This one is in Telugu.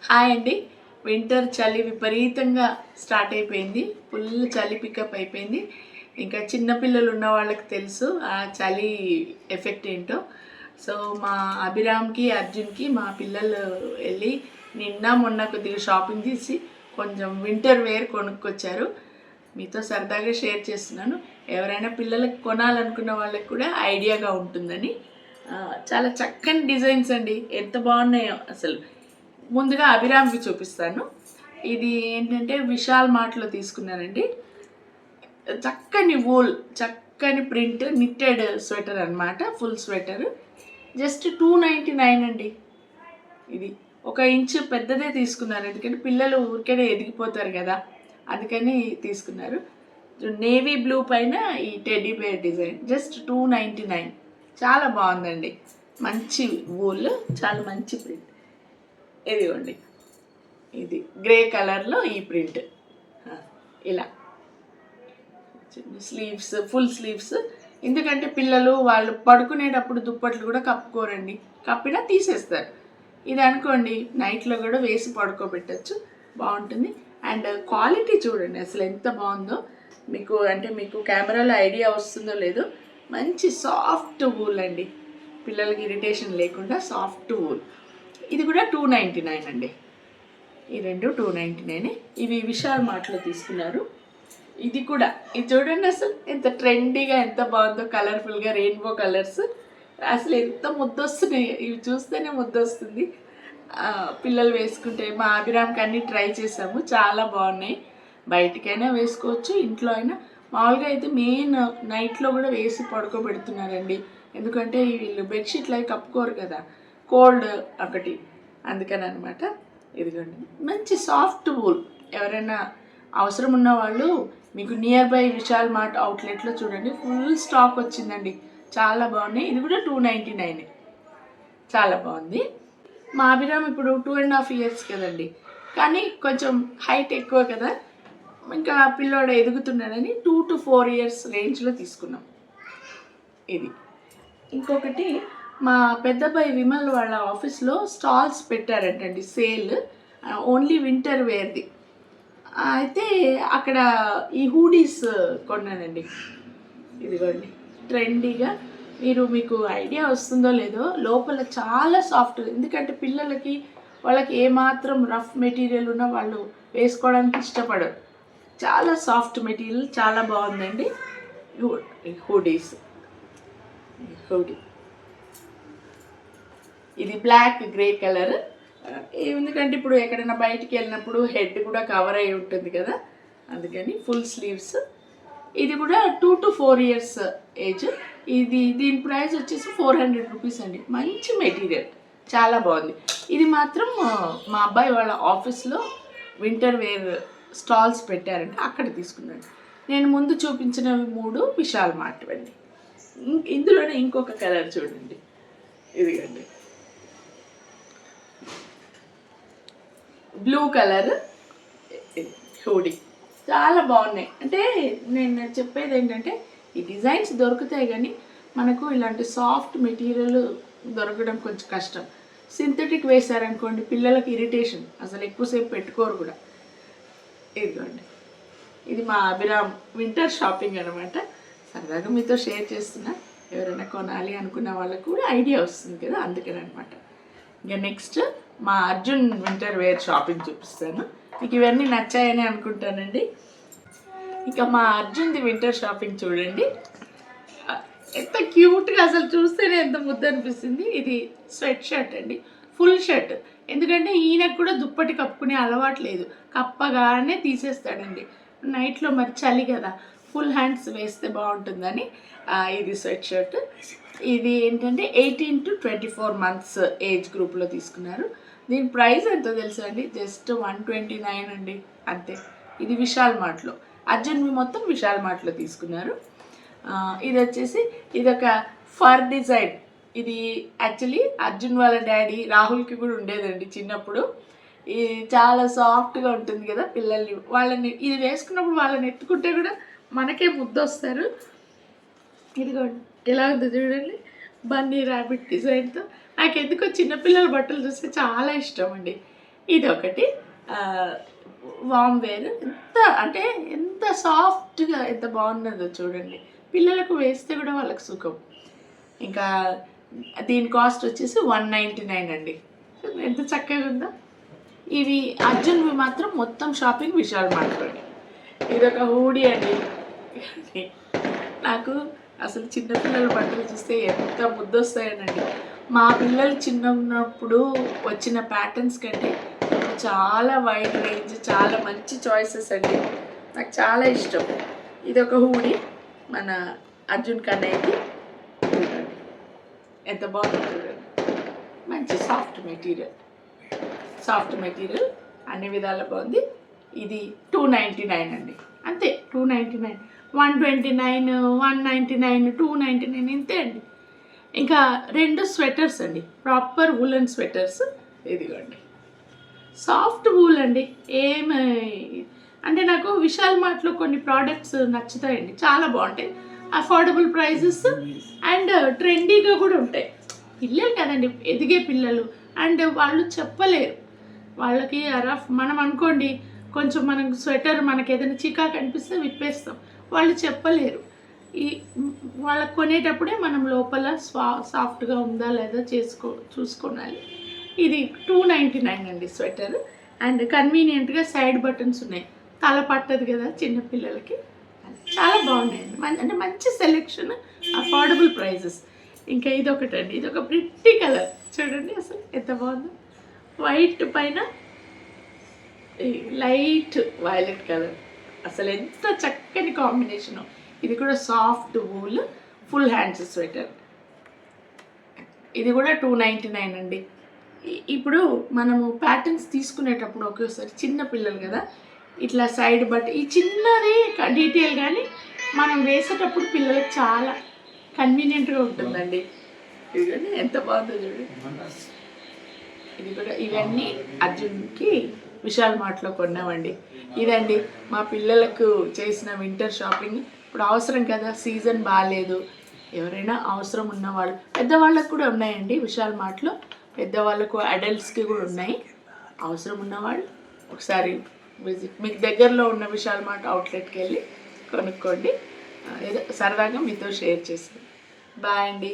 హాయ్ అండి. వింటర్ చలి విపరీతంగా స్టార్ట్ అయిపోయింది. ఫుల్ చలి పికప్ అయిపోయింది. ఇంకా చిన్నపిల్లలు ఉన్న వాళ్ళకి తెలుసు ఆ చలి ఎఫెక్ట్ ఏంటో. సో మా అభిరామ్కి అర్జున్కి మా పిల్లలు వెళ్ళి నిన్న మొన్న కొద్దిగా షాపింగ్ చేసి కొంచెం వింటర్ వేర్ కొనుక్కొచ్చారు. మీతో సరదాగా షేర్ చేస్తున్నాను. ఎవరైనా పిల్లలకు కొనాలనుకున్న వాళ్ళకి కూడా ఐడియాగా ఉంటుందని. చాలా చక్కని డిజైన్స్ అండి, ఎంత బాగున్నాయో అసలు. ముందుగా అభిరామ్కి చూపిస్తాను. ఇది ఏంటంటే విశాల్ మార్ట్లో తీసుకున్నానండి. చక్కని వూల్, చక్కని ప్రింట్, నిట్టెడ్ స్వెటర్ అనమాట. ఫుల్ స్వెటర్ జస్ట్ 299 అండి. ఇది 1 ఇంచు పెద్దదే తీసుకున్నారు, ఎందుకంటే పిల్లలు ఊరికేనే ఎదిగిపోతారు కదా, అందుకని తీసుకున్నారు. నేవీ బ్లూ పైన ఈ టెడ్డీ బేర్ డిజైన్ జస్ట్ 299. చాలా బాగుందండి. మంచి వూల్, చాలా మంచి ప్రింట్. ఇదిగోండి, ఇది గ్రే కలర్లో ఈ ప్రింట్. ఇలా స్లీవ్స్, ఫుల్ స్లీవ్స్. ఎందుకంటే పిల్లలు వాళ్ళు పడుకునేటప్పుడు దుప్పట్లు కూడా కప్పుకోరండి, కప్పినా తీసేస్తారు. ఇది అనుకోండి నైట్లో కూడా వేసి పడుకోబెట్టచ్చు, బాగుంటుంది. అండ్ క్వాలిటీ చూడండి అసలు ఎంత బాగుందో. మీకు కెమెరాలో ఐడియా వస్తుందో లేదో, మంచి సాఫ్ట్ వూల్ అండి, పిల్లలకి ఇరిటేషన్ లేకుండా సాఫ్ట్ వూల్. ఇది కూడా 299 అండి. ఈ రెండు 299. ఇవి విశాల్ మార్ట్లో తీసుకున్నారు. ఇది కూడా, ఇది చూడండి అసలు ఎంత ట్రెండీగా, ఎంత బాగుందో, కలర్ఫుల్గా రెయిన్బో కలర్స్. అసలు ఎంత ముద్దొస్తున్నాయి, ఇవి చూస్తేనే ముద్దొస్తుంది. పిల్లలు వేసుకుంటే మా అభిరామ్కి అన్నీ ట్రై చేసాము, చాలా బాగున్నాయి. బయటికైనా వేసుకోవచ్చు, ఇంట్లో అయినా. మామూలుగా అయితే మెయిన్ నైట్లో కూడా వేసి పడుకోబెడుతున్నారండి, ఎందుకంటే వీళ్ళు బెడ్షీట్లు అవి కప్పుకోరు కదా, కోల్డ్ ఒకటి, అందుకని అనమాట. ఇదిగోండి మంచి సాఫ్ట్ వూల్. ఎవరైనా అవసరం ఉన్న వాళ్ళు మీకు నియర్ బై విశాల్ మార్ట్ అవుట్లెట్లో చూడండి, ఫుల్ స్టాక్ వచ్చిందండి, చాలా బాగున్నాయి. ఇది కూడా 299. చాలా బాగుంది. మా అభిరామ్ ఇప్పుడు 2.5 years కదండి, కానీ కొంచెం హైట్ ఎక్కువ కదా, ఇంకా పిల్లోడు ఎదుగుతున్నాడని 2 to 4 years రేంజ్లో తీసుకున్నాం. ఇది ఇంకొకటి, మా పెద్దబ్బాయి విమల్ వాళ్ళ ఆఫీస్లో స్టాల్స్ పెట్టారంటండి, సేల్, ఓన్లీ వింటర్ వేర్ది. అయితే అక్కడ ఈ హూడీస్ కొన్నానండి. ఇదిగోండి ట్రెండీగా. మీకు ఐడియా వస్తుందో లేదో, లోపల చాలా సాఫ్ట్, ఎందుకంటే పిల్లలకి వాళ్ళకి ఏమాత్రం రఫ్ మెటీరియల్ ఉన్నా వాళ్ళు వేసుకోవడానికి ఇష్టపడరు. చాలా సాఫ్ట్ మెటీరియల్, చాలా బాగుందండి. హూడీ ఇది బ్లాక్ గ్రే కలర్. ఎందుకంటే ఇప్పుడు ఎక్కడైనా బయటికి వెళ్ళినప్పుడు హెడ్ కూడా కవర్ అయి ఉంటుంది కదా, అందుకని ఫుల్ స్లీవ్స్. ఇది కూడా 2 to 4 years ఏజ్. దీని ప్రైస్ వచ్చేసి 400 రూపీస్ అండి. మంచి మెటీరియల్, చాలా బాగుంది. ఇది మాత్రం మా అబ్బాయి వాళ్ళ ఆఫీస్లో వింటర్ వేర్ స్టాల్స్ పెట్టారంటే అక్కడ తీసుకున్నాను. నేను ముందు చూపించినవి 3 విశాల్ మార్ట్ అండి. ఇందులోనే ఇంకొక కలర్ చూడండి, ఇదిగండి బ్లూ కలర్ హూడీ, చాలా బాగున్నాయి. అంటే నేను చెప్పేది ఏంటంటే, ఈ డిజైన్స్ దొరుకుతాయి కానీ మనకు ఇలాంటి సాఫ్ట్ మెటీరియల్ దొరకడం కొంచెం కష్టం. సింథటిక్ వేశారనుకోండి పిల్లలకి ఇరిటేషన్, అసలు ఎక్కువసేపు పెట్టుకోరు కూడా. ఇదిగోండి, ఇది మా అభిరామ్ వింటర్ షాపింగ్ అనమాట. సరదాగా మీతో షేర్ చేస్తున్నా, ఎవరైనా కొనాలి అనుకున్న వాళ్ళకు కూడా ఐడియా వస్తుంది కదా, అందుకని అనమాట. ఇంకా నెక్స్ట్ మా అర్జున్ వింటర్ వేర్ షాపింగ్ చూపిస్తాను. మీకు ఇవన్నీ నచ్చాయని అనుకుంటానండి. ఇక మా అర్జున్ది వింటర్ షాపింగ్ చూడండి, ఎంత క్యూట్గా, అసలు చూస్తేనే ఎంత ముద్ద అనిపిస్తుంది. ఇది స్వెట్ షర్ట్ అండి, ఫుల్ షర్ట్. ఎందుకంటే ఈయనకు కూడా దుప్పటి కప్పుకునే అలవాటు లేదు, కప్పగానే తీసేస్తాడండి. నైట్లో మరి చలి కదా, ఫుల్ హ్యాండ్స్ వేస్తే బాగుంటుందని ఇది స్వెట్ షర్ట్. ఇది ఏంటంటే 18 to 24 months ఏజ్ గ్రూప్లో తీసుకున్నారు. దీని ప్రైస్ ఎంతో తెలుసా అండి, జస్ట్ 129 అండి, అంతే. ఇది విశాల్ మార్ట్లో, అర్జున్వి మొత్తం విశాల్ మార్ట్లో తీసుకున్నారు. ఇది వచ్చేసి ఇదొక ఫర్ డిజైన్. ఇది యాక్చువల్లీ అర్జున్ వాళ్ళ డాడీ రాహుల్కి కూడా ఉండేదండి చిన్నప్పుడు. ఇది చాలా సాఫ్ట్గా ఉంటుంది కదా, వాళ్ళని ఇది వేసుకున్నప్పుడు వాళ్ళని ఎత్తుకుంటే కూడా మనకే ముద్దొస్తారు. ఇదిగోండి ఎలా ఉందో చూడండి, బన్నీ ర్యాబిట్ డిజైన్తో. నాకు ఎందుకో చిన్నపిల్లల బట్టలు చూస్తే చాలా ఇష్టం అండి. ఇదొకటి వామ్ వేర్ ఎంత సాఫ్ట్గా ఎంత బాగున్నదో చూడండి. పిల్లలకు వేస్తే కూడా వాళ్ళకి సుఖం. ఇంకా దీని కాస్ట్ వచ్చేసి 199 అండి. ఎంత చక్కగా ఉందో. ఇవి అర్జున్వి మాత్రం మొత్తం షాపింగ్ విశాల్ మార్ట్లోనే. ఇదొక హూడీ అండి. నాకు అసలు చిన్నపిల్లల బట్టలు చూస్తే ఎంత ముద్దొస్తాయనండి. మా పిల్లలు చిన్న ఉన్నప్పుడు వచ్చిన ప్యాటర్న్స్ కంటే చాలా వైడ్ రేంజ్, చాలా మంచి చాయిసెస్ అండి. నాకు చాలా ఇష్టం. ఇదొక హూడీ మన అర్జున్ కన్నయ్యకి. ఎంత బాగుంది చూడండి. మంచి సాఫ్ట్ మెటీరియల్ అన్ని విధాల బాగుంది. ఇది 299 అండి. అంతే, 299, 129, 199, 299 ఇంతే అండి. ఇంకా 2 స్వెటర్స్ అండి, ప్రాపర్ వూలన్ స్వెటర్స్. ఇదిగోండి, సాఫ్ట్ వూల్ అండి. అంటే నాకు విశాల్ మార్ట్లో కొన్ని ప్రోడక్ట్స్ నచ్చుతాయండి, చాలా బాగుంటాయి. అఫోర్డబుల్ ప్రైజెస్ అండ్ ట్రెండీగా కూడా ఉంటాయి. పిల్లలు కదండి, ఎదిగే పిల్లలు, అండ్ వాళ్ళు చెప్పలేరు. వాళ్ళకి మనం అనుకోండి కొంచెం మనం స్వెటర్ మనకి ఏదైనా చికాకు అనిపిస్తే విప్పేస్తాం, వాళ్ళు చెప్పలేరు. వాళ్ళకి కొనేటప్పుడే మనం లోపల సాఫ్ట్గా ఉందా లేదా చూసుకోవాలి. ఇది 299 అండి స్వెటర్. అండ్ కన్వీనియంట్గా సైడ్ బటన్స్ ఉన్నాయి, తల పట్టదు కదా చిన్నపిల్లలకి. చాలా బాగున్నాయండి. అంటే మంచి సెలెక్షన్, అఫోర్డబుల్ ప్రైజెస్. ఇంకా ఇదొకటండి, ఇదొక ప్రిట్టి కలర్ చూడండి, అసలు ఎంత బాగుందో. వైట్ పైన లైట్ వైలెట్ కలర్, అసలు ఎంత చక్కని కాంబినేషను. ఇది కూడా soft wool full hands sweater. ఇది కూడా 299 అండి. ఇప్పుడు మనము ప్యాటర్న్స్ తీసుకునేటప్పుడు ఒకేసారి చిన్న పిల్లలు కదా, ఇట్లా సైడ్ ఈ చిన్నది డీటెయిల్ కానీ మనం వేసేటప్పుడు పిల్లలకు చాలా కన్వీనియంట్గా ఉంటుందండి. ఇదిగోండి ఎంత బాగుందో చూడండి. ఇది కూడా ఇవన్నీ అర్జున్కి విశాల్ మార్ట్లో కొన్నామండి. ఇదండి మా పిల్లలకు చేసిన వింటర్ షాపింగ్. ఇప్పుడు అవసరం కదా, సీజన్ బాగాలేదు, ఎవరైనా అవసరం ఉన్నవాళ్ళు, పెద్దవాళ్ళకు కూడా ఉన్నాయండి విశాల్ మార్ట్లో. పెద్దవాళ్ళకు, అడల్ట్స్కి కూడా ఉన్నాయి. అవసరం ఉన్నవాళ్ళు ఒకసారి మీకు దగ్గరలో ఉన్న విశాల్ మార్ట్ అవుట్లెట్కి వెళ్ళి కొనుక్కోండి. ఏదో సరదాగా మీతో షేర్ చేస్తాను. బాయ్ అండి.